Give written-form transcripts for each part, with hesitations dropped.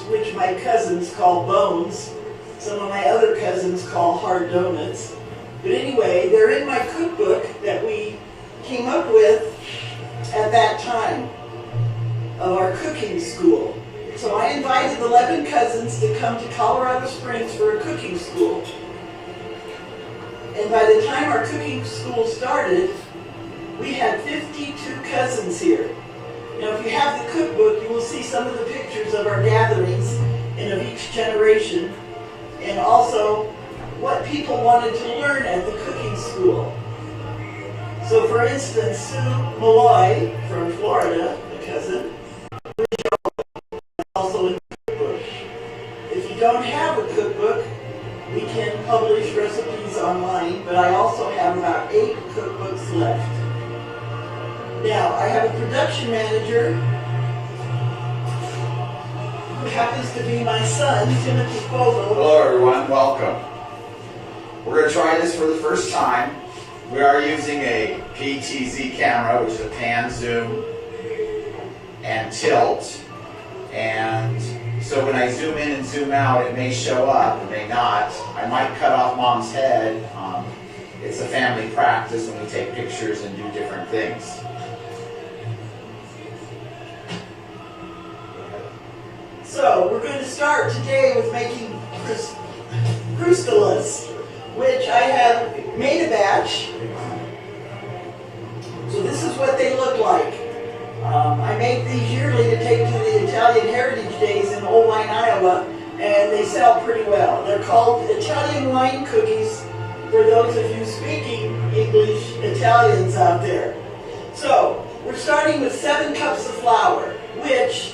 which my cousins call bones. Some of my other cousins call hard donuts. But anyway, they're in my cookbook that we came up with at that time of our cooking school. So I invited 11 cousins to come to Colorado Springs for a cooking school. And by the time our cooking school started, we had 52 cousins here. Now, if you have the cookbook, you will see some of the pictures of our gatherings and of each generation, and also what people wanted to learn at the cooking school. So, for instance, Sue Malloy from Florida, a cousin, is also in the cookbook. If you don't have a cookbook, we can publish recipes online, but I also have about 8 cookbooks left. Now, I have a production manager who happens to be my son, Timothy Fogle. Hello everyone, welcome. We're going to try this for the first time. We are using a PTZ camera, which is a pan, zoom, and tilt. And so when I zoom in and zoom out, it may show up, it may not. I might cut off Mom's head. It's a family practice when we take pictures and do different things. So we're going to start today with making crustalas, which I have made a batch. So this is what they look like. I make these yearly to take to the Italian Heritage Days in Old Line, Iowa, and they sell pretty well. They're called Italian wine cookies for those of you speaking English Italians out there. So we're starting with 7 cups of flour, which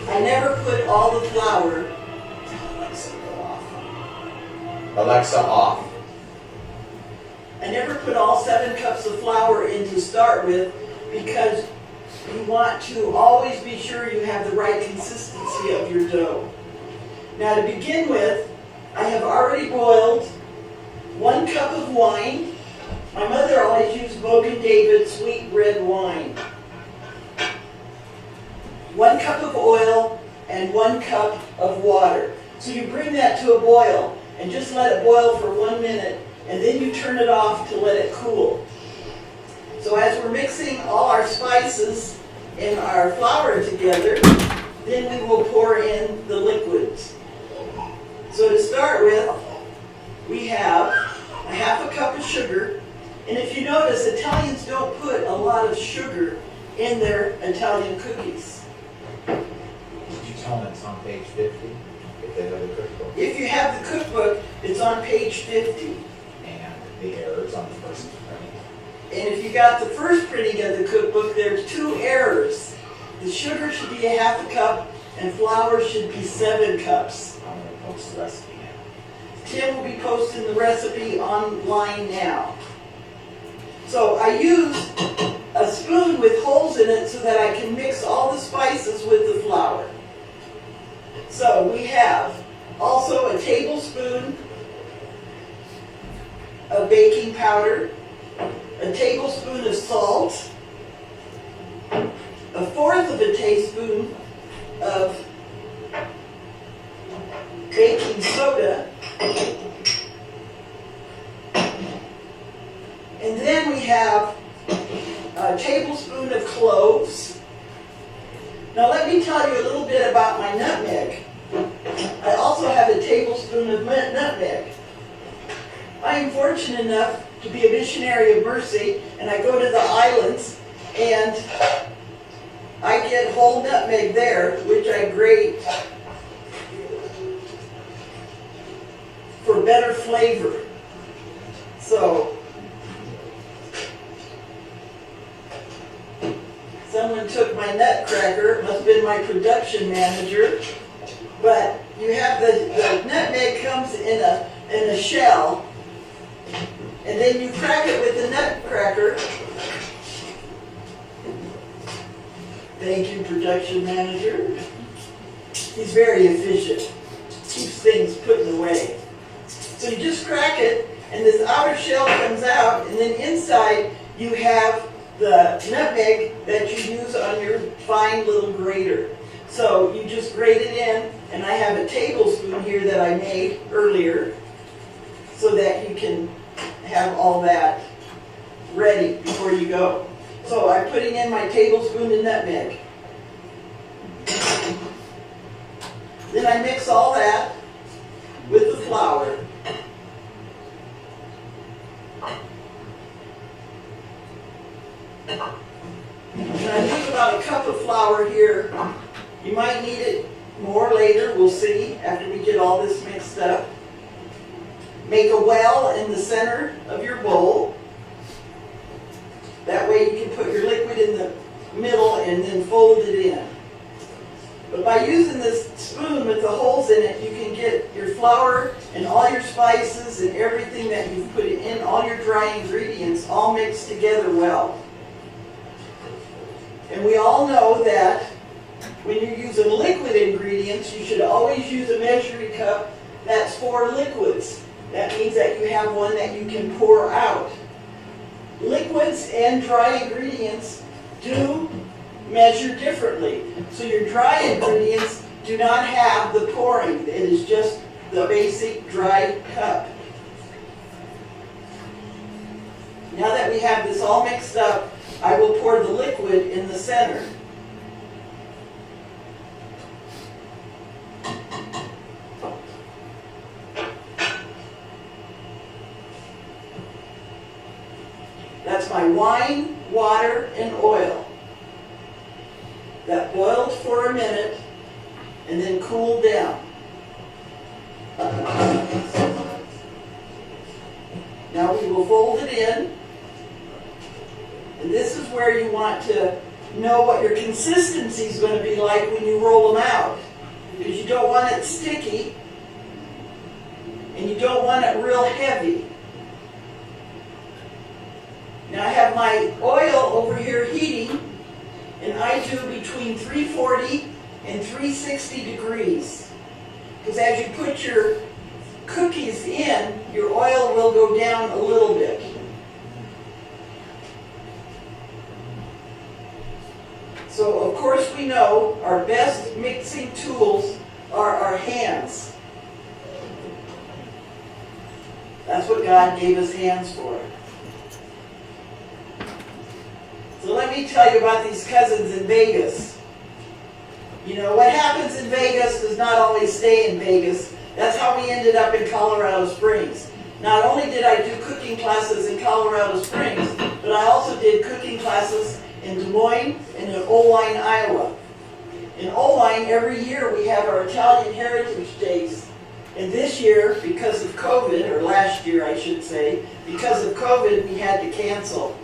I never put all the flour. Alexa off. I never put all 7 cups of flour in to start with because you want to always be sure you have the right consistency of your dough. Now to begin with, I have already boiled 1 cup of wine. My mother always used Bogan David sweet red wine. 1 cup of oil and 1 cup of water. So you bring that to a boil and just let it boil for 1 minute, and then you turn it off to let it cool. So as we're mixing all our spices and our flour together, then we will pour in the liquids. So to start with, we have a ½ cup of sugar, and if you notice, Italians don't put a lot of sugar in their Italian cookies. Did you tell them it's on page 50? If they have the cookbook. If you have the cookbook, it's on page 50. And the errors on the first printing. And if you got the first printing of the cookbook, there's 2 errors. The sugar should be a ½ cup, and flour should be 7 cups. I'm going to post the recipe now. Tim will be posting the recipe online now. So I use a spoon with holes in it so that I can mix all the spices with the flour. So we have also a tablespoon of baking powder, a tablespoon of salt, a 1/4 of a teaspoon of baking soda, and then we have a tablespoon of cloves. Now let me tell you a little bit about my nutmeg. I also have a tablespoon of nutmeg. I am fortunate enough to be a missionary of mercy, and I go to the islands, and I get whole nutmeg there, which I grate for better flavor. So someone took my nutcracker, must have been my production manager, but you have the nutmeg comes in a shell, and then you crack it with the nutcracker. Thank you, production manager. He's very efficient. Keeps things put away. So you just crack it, and this outer shell comes out, and then inside you have the nutmeg that you use on your fine little grater. So you just grate it in, and I have a tablespoon here that I made earlier so that you can have all that ready before you go. So I'm putting in my tablespoon of nutmeg. Then I mix all that with the flour. And I use about a cup of flour here. You might need it more later, we'll see, after we get all this mixed up. Make a well in the center of your bowl. That way you can put your liquid in the middle and then fold it in. But by using this spoon with the holes in it, you can get your flour and all your spices and everything that you've put in, all your dry ingredients, all mixed together well. And we all know that when you're using liquid ingredients, you should always use a measuring cup that's for liquids. That means that you have one that you can pour out. Liquids and dry ingredients do measure differently. So your dry ingredients do not have the pouring. It is just the basic dry cup. Now that we have this all mixed up, I will pour the liquid in the center. That's my wine, water, and oil. That boiled for a minute and then cooled down. Now we will fold it in. And this is where you want to know what your consistency is going to be like when you roll them out. Because you don't want it sticky and you don't want it real heavy. Now I have my oil over here heating, and I do between 340 and 360 degrees. Because as you put your cookies in, your oil will go down a little bit. So of course we know our best mixing tools are our hands. That's what God gave us hands for. So let me tell you about these cousins in Vegas. You know, what happens in Vegas does not always stay in Vegas. That's how we ended up in Colorado Springs. Not only did I do cooking classes in Colorado Springs, but I also did cooking classes in Des Moines and in Oline, Iowa. In Oline, every year we have our Italian Heritage Days. And this year, because of COVID, or last year I should say, because of COVID, we had to cancel.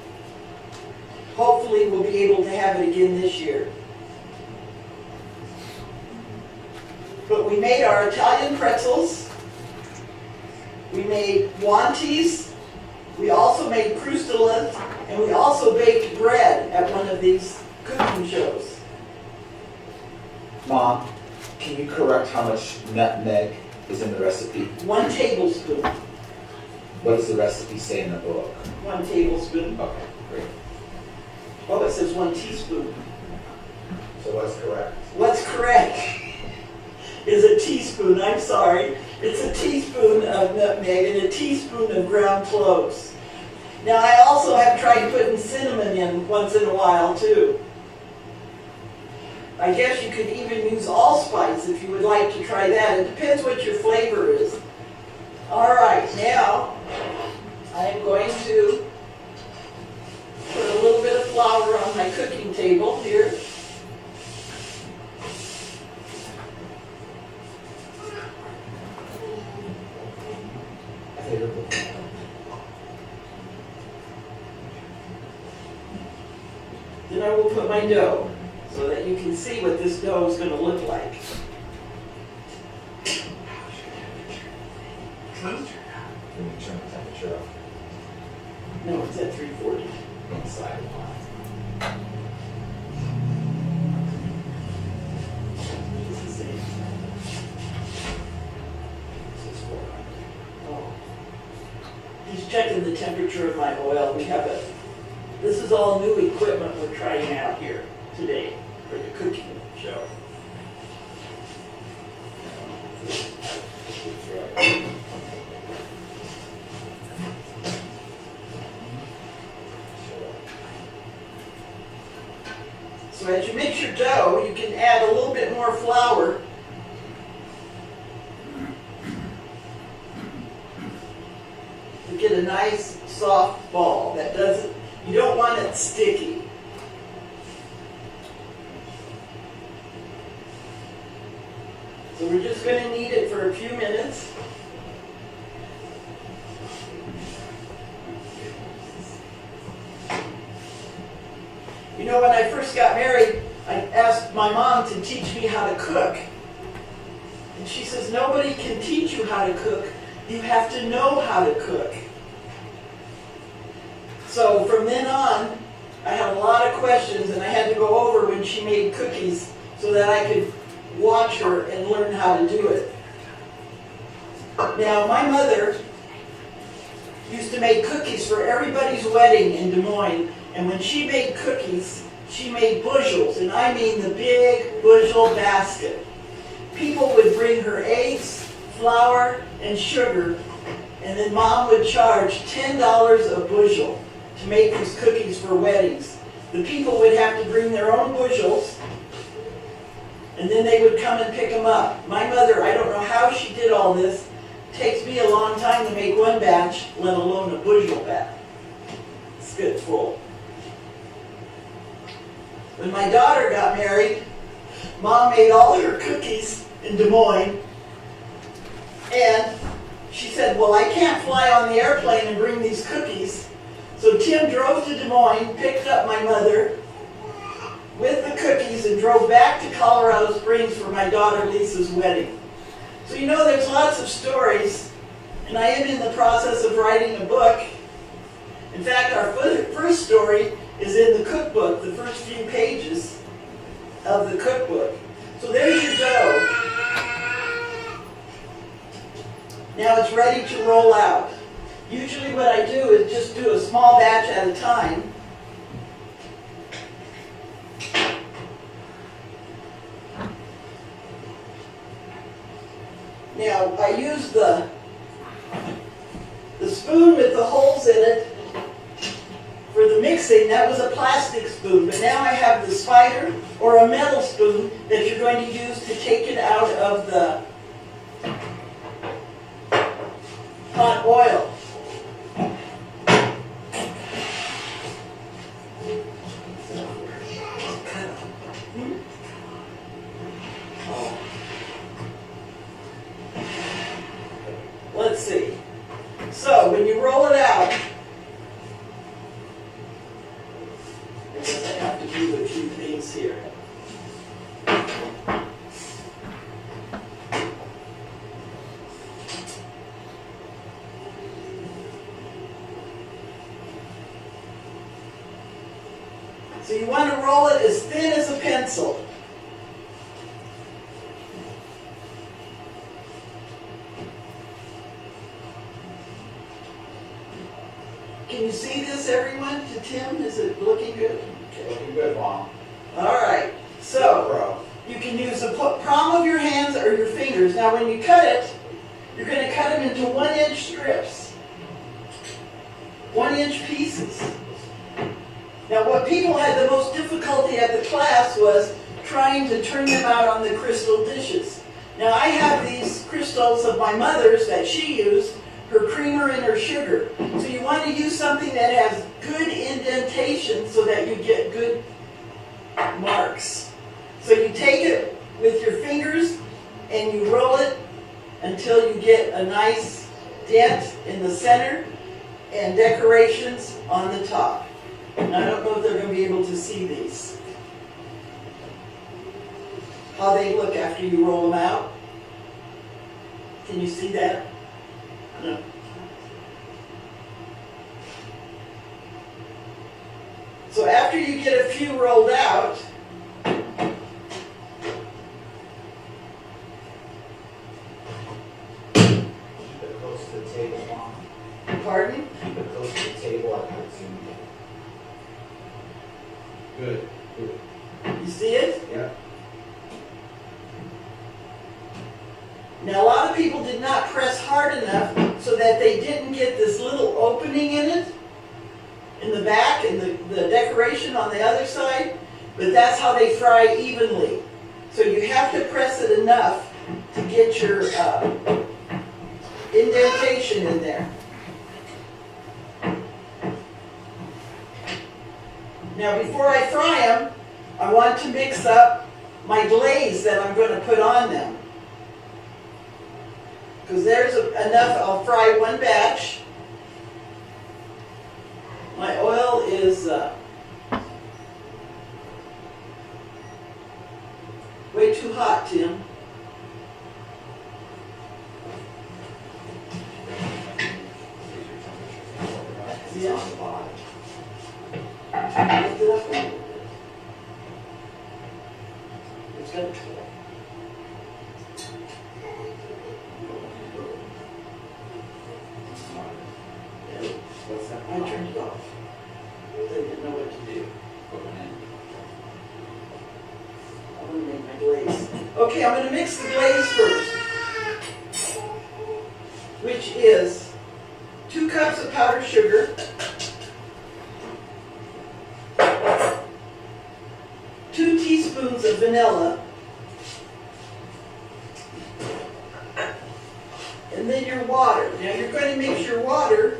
Hopefully we'll be able to have it again this year. But we made our Italian pretzels. We made guantes. We also made crustalas. And we also baked bread at one of these cooking shows. Mom, can you correct how much nutmeg is in the recipe? 1 tablespoon. What does the recipe say in the book? 1 tablespoon. Okay, great. Oh, it says 1 teaspoon. So what's correct? What's correct is a teaspoon. I'm sorry. It's a teaspoon of nutmeg and a teaspoon of ground cloves. Now, I also have tried putting cinnamon in once in a while, too. I guess you could even use allspice if you would like to try that. It depends what your flavor is. All right, now I'm going to put a little bit of flour on my cooking table here. Then I will put my dough so that you can see what this dough is going to look like. Can you turn the temperature up No, it's at 340. inside the pot? It's the same. This is 400. Oh. He's checking the temperature of my oil. We have this is all new equipment we're trying out here today for the cooking show. So as you mix your dough, you can add a little bit more flour. To get a nice soft ball that doesn't, you don't want it sticky. So we're just going to knead it for a few minutes. You know, when I first got married, I asked my mom to teach me how to cook. And she says, nobody can teach you how to cook. You have to know how to cook. So from then on, I had a lot of questions, and I had to go over when she made cookies so that I could watch her and learn how to do it. Now, my mother used to make cookies for everybody's wedding in Des Moines, and when she made cookies, she made bushels, and I mean the big bushel basket. People would bring her eggs, flour, and sugar, and then Mom would charge $10 a bushel to make these cookies for weddings. The people would have to bring their own bushels, and then they would come and pick them up. My mother, I don't know how she did all this. It takes me a long time to make one batch, let alone a bushel batch. It's good, full. When my daughter got married, Mom made all her cookies in Des Moines, and she said, well, I can't fly on the airplane and bring these cookies. So Tim drove to Des Moines, picked up my mother with the cookies, and drove back to Colorado Springs for my daughter Lisa's wedding. So you know, there's lots of stories, and I am in the process of writing a book. In fact, our first story is in the cookbook, the first few pages of the cookbook. So there's your dough. Now it's ready to roll out. Usually what I do is just do a small batch at a time. Now I use the spoon with the holes in it for the mixing. That was a plastic spoon, but now I have the spider or a metal spoon that you're going to use to take it out of the hot oil. Let's see. So when you roll it out, I guess I have to do a few things here. So you want to roll it as thin as a pencil. Can you see this, everyone? To Tim, is it looking good? Okay. Looking good, Mom. All right. So you can use the palm of your hands or your fingers. Now, when you cut it, you're going to cut them into 1-inch strips, 1-inch pieces. Now, what people had the most difficulty at the class was trying to turn them out on the crystal dishes. Now, I have these crystals of my mother's that she used, her creamer and her sugar. So you want to use something that has good indentation so that you get good marks. So you take it with your fingers and you roll it until you get a nice dent in the center and decorations on the top. And I don't know if they're going to be able to see these. How they look after you roll them out. Can you see that? No. So after you get a few rolled out, Keep it close to the table, Mom. pardon? Keep it close to the table. I can't see you. Good. Good. You see it? Yeah. Now, a lot of people did not press hard enough so that they didn't get this little opening in it, in the back, and the decoration on the other side, but that's how they fry evenly. So you have to press it enough to get your indentation in there. Now, before I fry them, I want to mix up my glaze that I'm going to put on them. Because there's enough, I'll fry one batch. My oil is way too hot, Tim. It's on the bottom. Lift it up a little bit. It's got to cool. What's that? I turned it off. They didn't know what to do. I'm going to make my glaze. Okay, I'm going to mix the glaze first, which is 2 cups of powdered sugar, 2 teaspoons of vanilla, and then your water. Now you're going to mix your water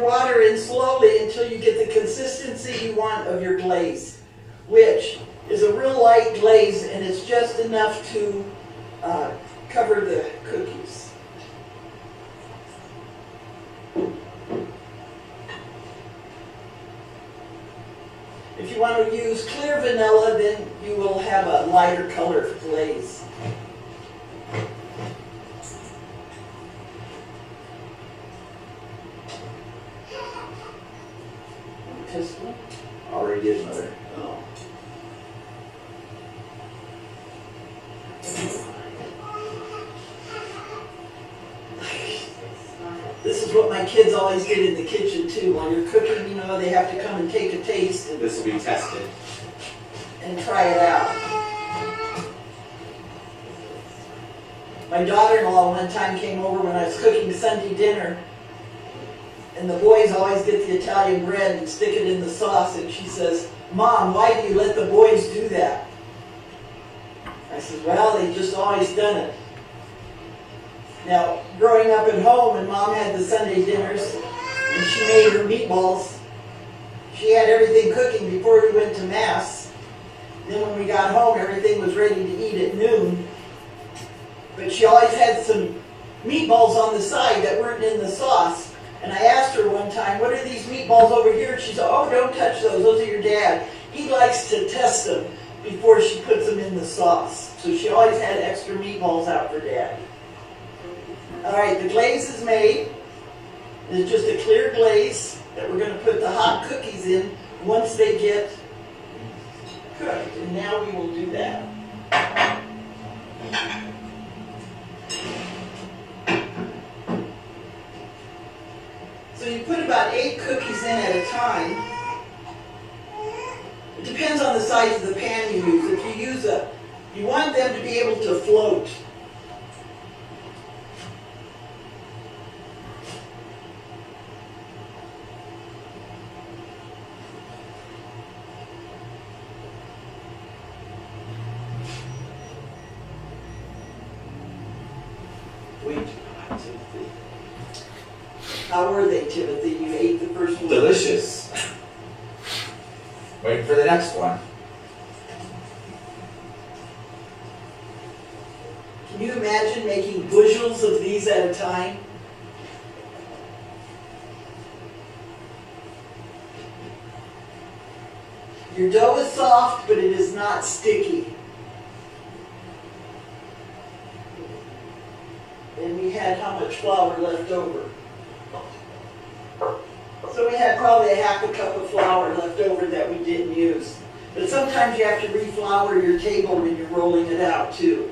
water in slowly until you get the consistency you want of your glaze, which is a real light glaze, and it's just enough to cover the cookies. If you want to use clear vanilla, then you will have a lighter color glaze. Already did, Mother. Oh. This is what my kids always did in the kitchen too. While you're cooking, you know, they have to come and take a taste and, This will be tested. and try it out. My daughter-in-law one time came over when I was cooking Sunday dinner, and the boys always get the Italian bread and stick it in the sauce, and she says, "Mom, why do you let the boys do that?" I said, "Well, they've just always done it." Now, growing up at home, and Mom had the Sunday dinners, and she made her meatballs, she had everything cooking before we went to Mass. Then when we got home, everything was ready to eat at noon. But she always had some meatballs on the side that weren't in the sauce. And I asked her one time, "What are these meatballs over here?" And she said, "Oh, don't touch those. Those are your dad. He likes to test them before she puts them in the sauce." So she always had extra meatballs out for Dad. All right, the glaze is made. It's just a clear glaze that we're going to put the hot cookies in once they get cooked. And now we will do that. So you put about 8 cookies in at a time. It depends on the size of the pan you use. If you use you want them to be able to float. Wait, Timothy. How were they, Timothy? You ate the first one. Delicious. Waiting for the next one. Can you imagine making bushels of these at a time? Your dough is soft, but it is not sticky. And we had how much flour left over? So we had probably a half a cup of flour left over that we didn't use. But sometimes you have to reflour your table when you're rolling it out too.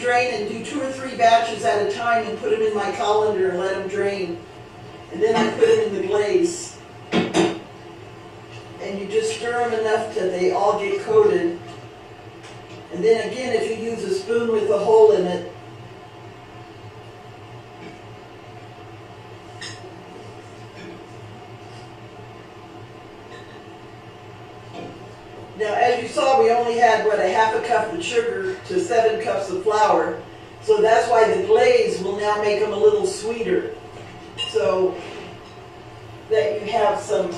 drain and do 2 or 3 batches at a time and put them in my colander and let them drain. And then I put them in the glaze. And you just stir them enough till they all get coated. And then again, if you use a spoon with a hole in it, now, as you saw, we only had, what, a half a cup of sugar to 7 cups of flour. So that's why the glaze will now make them a little sweeter. So that you have some,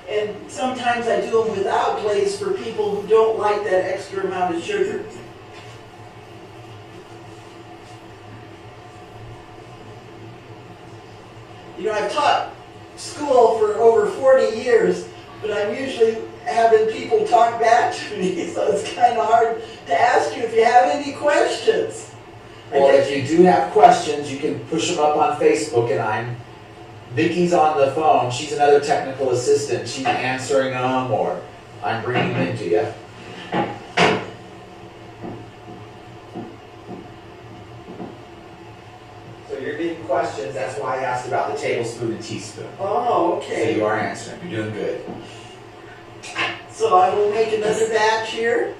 and sometimes I do them without glaze for people who don't like that extra amount of sugar. You know, I've taught school for over 40 years, but I'm usually having people talk back to me, so it's kind of hard to ask you if you have any questions. Or if you do have questions, you can push them up on Facebook, and Vicky's on the phone. She's another technical assistant. She's answering them, or I'm bringing them into you. So you're getting questions. That's why I asked about the tablespoon and teaspoon. Oh, So okay. you are answering. You're doing good. So I will make another batch here.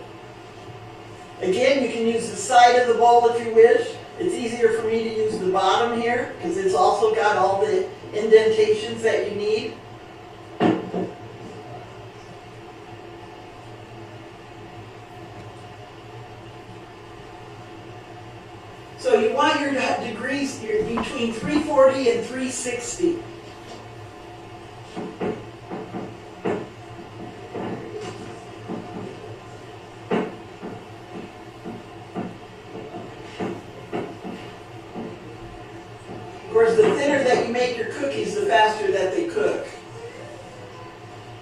Again, you can use the side of the bowl if you wish. It's easier for me to use the bottom here because it's also got all the indentations that you need. So you want your degrees here between 340 and 360. Of course, the thinner that you make your cookies, the faster that they cook.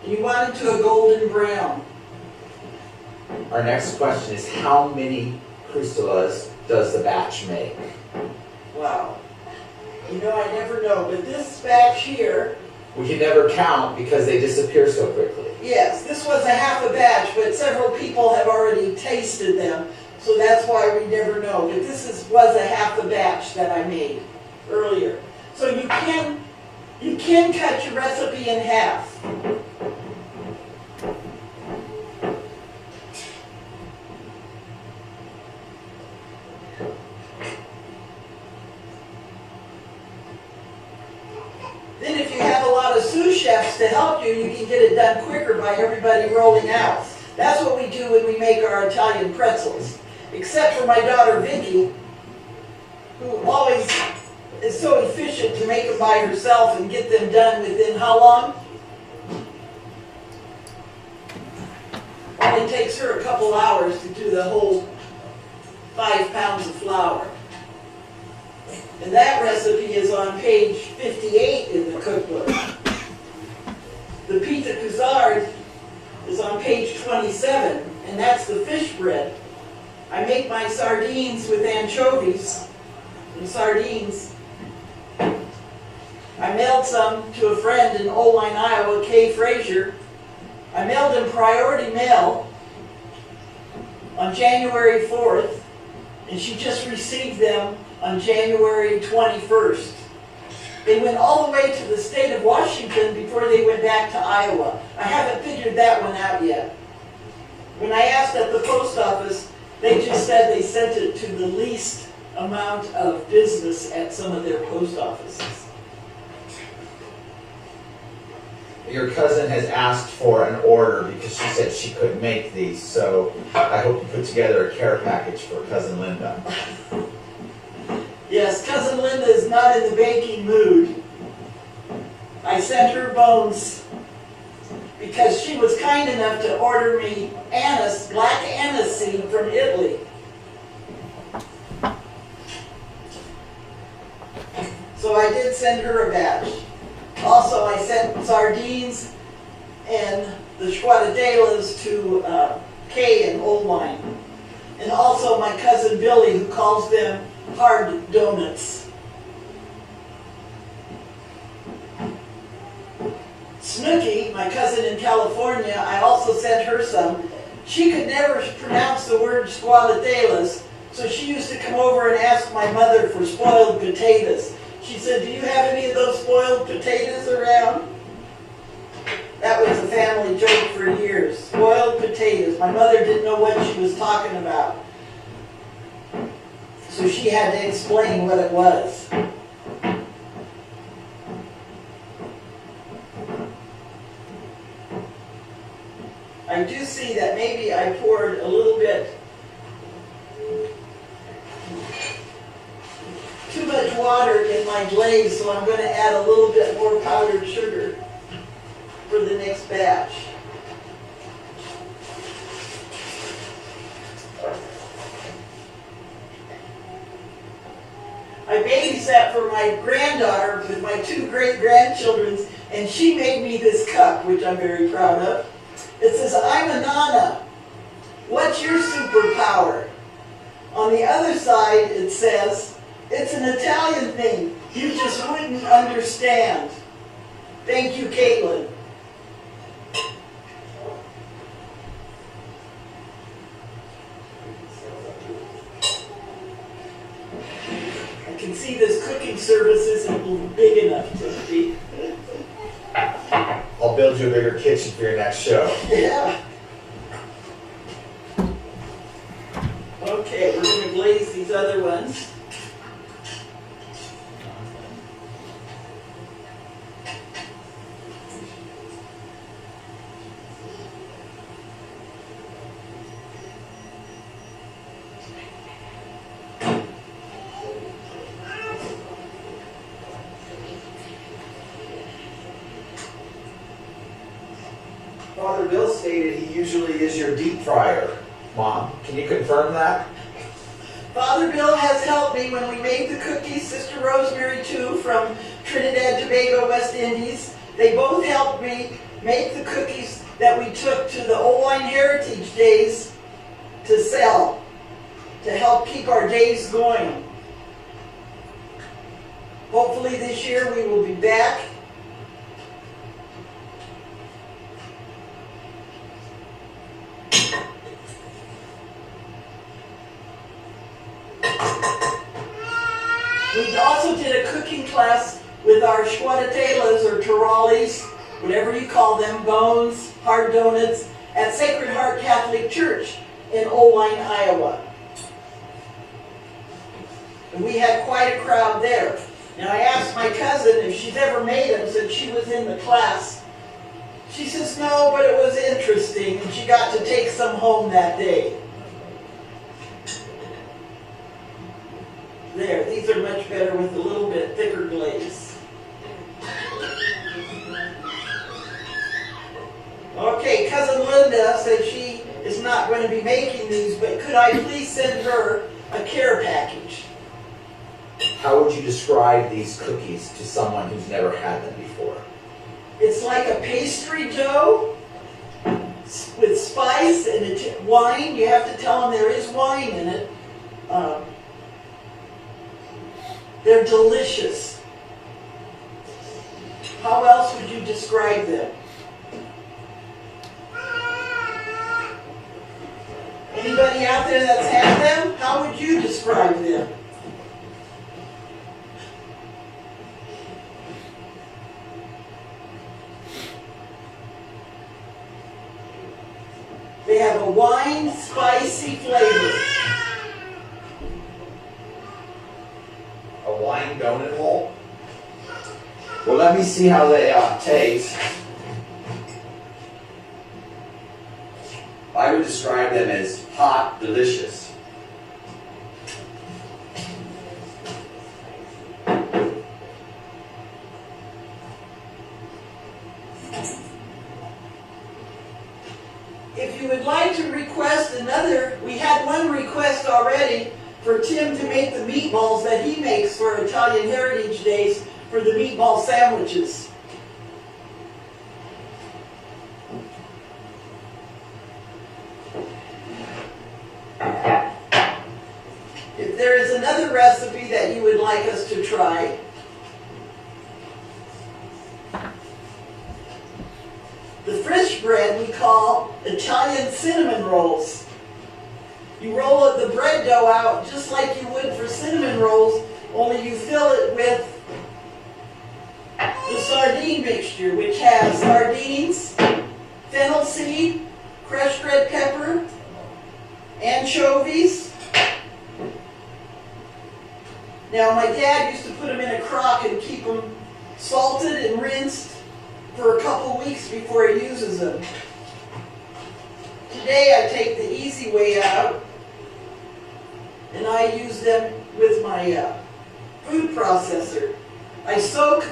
And you want it to a golden brown. Our next question is, how many crustalas does the batch make? Wow. You know, I never know, but this batch here, We can never count because they disappear so quickly. yes, this was a half a batch, but several people have already tasted them, so that's why we never know. But this was a half a batch that I made earlier. So you can cut your recipe in half. Then if you have a lot of sous chefs to help you, you can get it done quicker by everybody rolling out. That's what we do when we make our Italian pretzels. Except for my daughter Vicky, who always is so efficient to make them by herself and get them done within how long? Only takes her a couple hours to do the whole 5 pounds of flour. And that recipe is on page 58 in the cookbook. The pita cuisard is on page 27, and that's the fish bread. I make my sardines with anchovies and sardines. I mailed some to a friend in Oline, Iowa, Kay Frazier. I mailed him priority mail on January 4th, and she just received them on January 21st. They went all the way to the state of Washington before they went back to Iowa. I haven't figured that one out yet. When I asked at the post office, they just said they sent it to the least amount of business at some of their post offices. Your cousin has asked for an order because she said she couldn't make these, so I hope you put together a care package for cousin Linda. Yes, cousin Linda is not in the baking mood. I sent her bones because she was kind enough to order me anise, black anise seed from Italy. So I did send her a batch. Also, I sent sardines and the squadadelas to Kay and Old Wine. And also my cousin Billy, who calls them hard donuts. Snooky, my cousin in California, I also sent her some. she could never pronounce the word squalatelas, so she used to come over and ask my mother for spoiled potatoes. She said, "Do you have any of those spoiled potatoes around?" That was a family joke for years. Spoiled potatoes. My mother didn't know what she was talking about, so she had to explain what it was. I do see that maybe I poured a little bit too much water in my glaze, so I'm going to add a little bit more powdered sugar for the next batch. I babysat for my granddaughter with my 2 great-grandchildren, and she made me this cup, which I'm very proud of. It says, "I'm a Nana. What's your superpower?" On the other side, it says, "It's an Italian thing. You just wouldn't understand. Thank you, Caitlin." I can see this cooking service isn't big enough to be. I'll build you a bigger kitchen for your next show. Yeah. Okay, we're going to glaze these other ones. Father Bill stated he usually is your deep fryer. Mom, can you confirm that? Father Bill has helped me when we made the cookies. Sister Rosemary, too, from Trinidad, Tobago, West Indies. They both helped me make the cookies that we took to the Old Wine Heritage Days to sell, to help keep our days going. Hopefully this year we will be back. We also did a cooking class with our squatatelas or torales, whatever you call them, bones, hard donuts, at Sacred Heart Catholic Church in Oldline, Iowa. And we had quite a crowd there. And I asked my cousin if she's ever made them since she was in the class. She says no, but it was interesting, and she got to take some home that day. There, these are much better with a little bit thicker glaze. Okay, Cousin Linda said she is not going to be making these, but could I please send her a care package? How would you describe these cookies to someone who's never had them before? It's like a pastry dough with spice and wine. You have to tell them there is wine in it. They're delicious. How else would you describe them? Anybody out there that's had them? How would you describe them? They have a wine spicy flavor. A wine donut hole? Well, let me see how they taste. I would describe them as hot, delicious. If you would like to request another, we had one request already for Tim to make the meatballs that he makes for Italian Heritage Days for the meatball sandwiches. If there is another recipe that you would like us to try, the The fresh bread we call Italian cinnamon rolls. You roll the bread dough out just like you would for cinnamon rolls, only you fill it with the sardine mixture, which has sardines, fennel seed, crushed red pepper, anchovies. Now my dad used to put them in a crock and keep them salted and rinsed for a couple weeks before he uses them. Today I take the easy way out and I use them with my food processor. I soak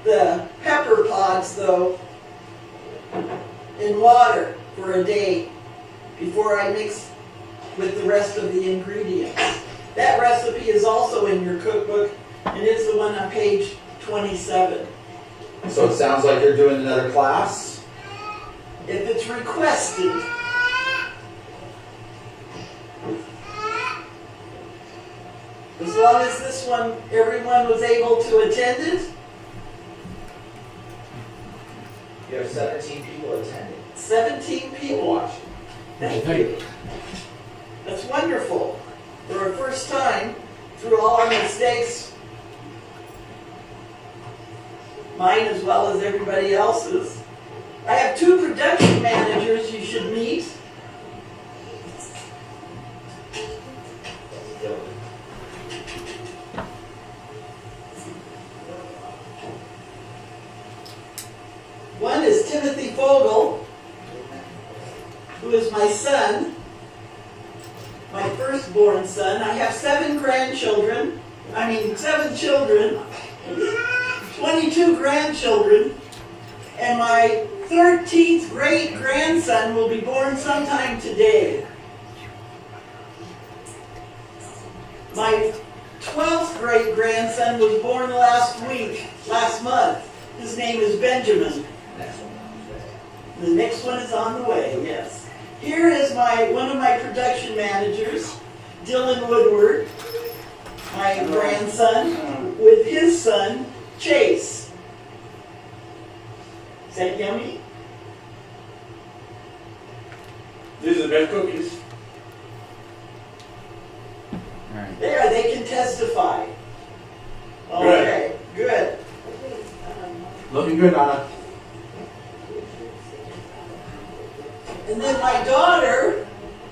the pepper pods though in water for a day before I mix with the rest of the ingredients. That recipe is also in your cookbook and it's the one on page 27. So it sounds like you're doing another class? If it's requested. As long as this one, everyone was able to attend it. You have 17 people attending. 17 people. Watching. Thank you. That's wonderful. For our first time, through all our mistakes, mine as well as everybody else's. I have 2 production managers you should meet. One is Timothy Fogel, who is my son, my firstborn son. I have 7 grandchildren, 7 children, 22 grandchildren, and my 13th great-grandson will be born sometime today. My 12th great-grandson was born last month. His name is Benjamin. The next one is on the way, yes. Here is one of my production managers, Dylan Woodward, my grandson, with his son, Chase. Is that yummy? These are the best cookies. There, they can testify. Okay, good. Looking good, Anna. And then my daughter,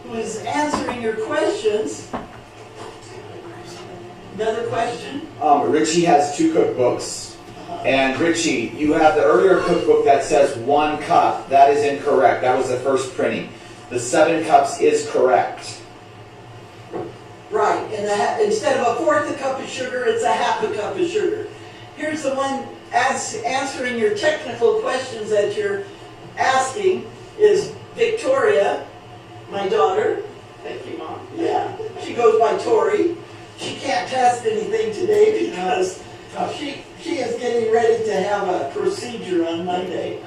who is answering your questions. Another question? Richie has 2 cookbooks. And Richie, you have the earlier cookbook that says 1 cup. That is incorrect. That was the first printing. The 7 cups is correct. Right, and instead of a 1/4 cup of sugar, it's a 1/2 cup of sugar. Here's the one answering your technical questions that you're asking is Victoria, my daughter. Thank you, Mom. Yeah, she goes by Tori. She can't test anything today because she is getting ready to have a procedure on Monday.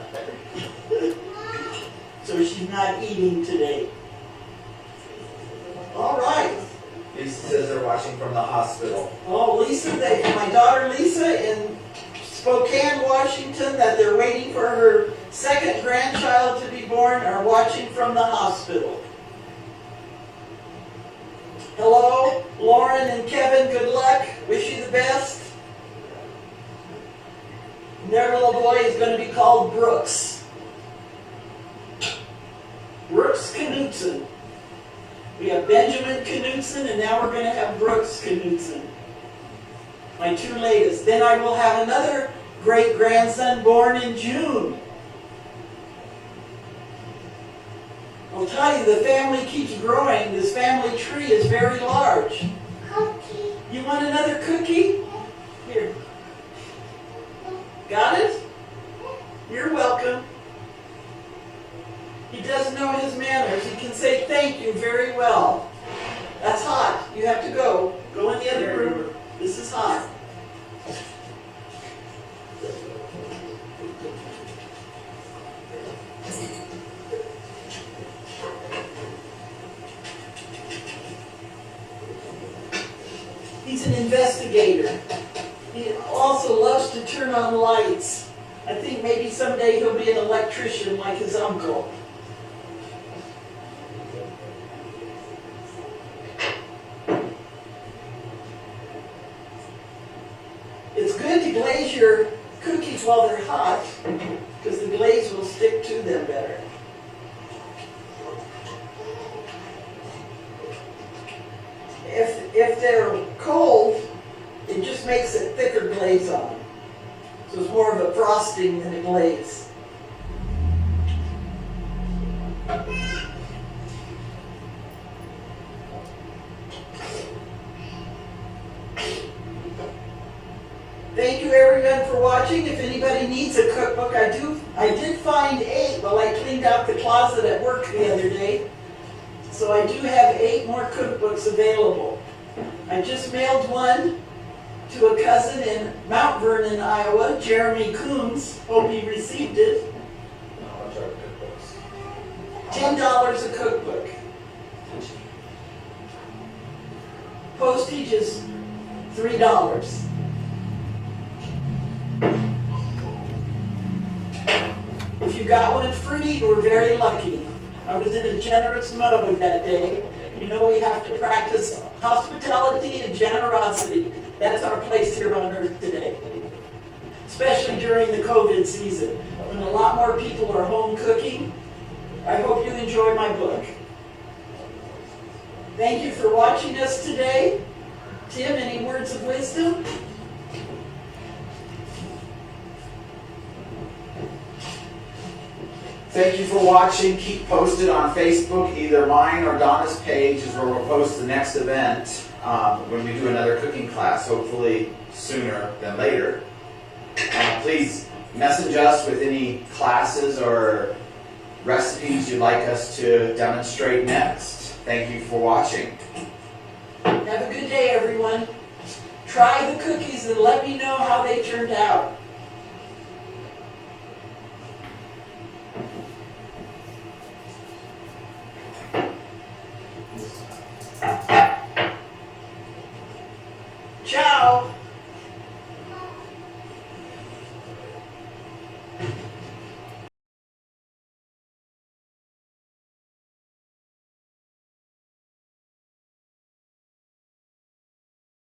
So she's not eating today. All right. Lisa says they're watching from the hospital. Oh, Lisa, my daughter Lisa in Spokane, Washington, that they're waiting for her 2nd grandchild to be born, are watching from the hospital. Hello, Lauren and Kevin, good luck. Wish you the best. And their little boy is going to be called Brooks. Brooks Knutson. We have Benjamin Knutson, and now we're going to have Brooks Knutson. My 2 latest. Then I will have another great-grandson born in June. I'll tell you, the family keeps growing. This family tree is very large. Cookie. You want another cookie? Here. Got it? You're welcome. He does know his manners. He can say thank you very well. That's hot. You have to go. Go in the other room. This is hot. He's an investigator. He also loves to turn on lights. I think maybe someday he'll be an electrician like his uncle. It's good to glaze your cookies while they're hot, because the glaze will stick to them better. If they're cold, it just makes it thicker glaze on them. So it's more of a frosting than a glaze. Thank you everyone for watching. If anybody needs a cookbook, I did find 8 while I cleaned out the closet at work the other day. So I do have 8 more cookbooks available. I just mailed one to a cousin in Mount Vernon, Iowa, Jeremy Coombs. Hope he received it. How much are cookbooks? $10 a cookbook. Postage is $3. If you got one free, you were very lucky. I was in a generous mode that day. You know, we have to practice hospitality and generosity. That's our place here on earth today. Especially during the COVID season, when a lot more people are home cooking. I hope you enjoy my book. Thank you for watching us today. Tim, any words of wisdom? Thank you for watching. Keep posted on Facebook. Either mine or Donna's page is where we'll post the next event when we do another cooking class, hopefully sooner than later. Please message us with any classes or recipes you'd like us to demonstrate next. Thank you for watching. Have a good day, everyone. Try the cookies and let me know how they turned out. Ciao.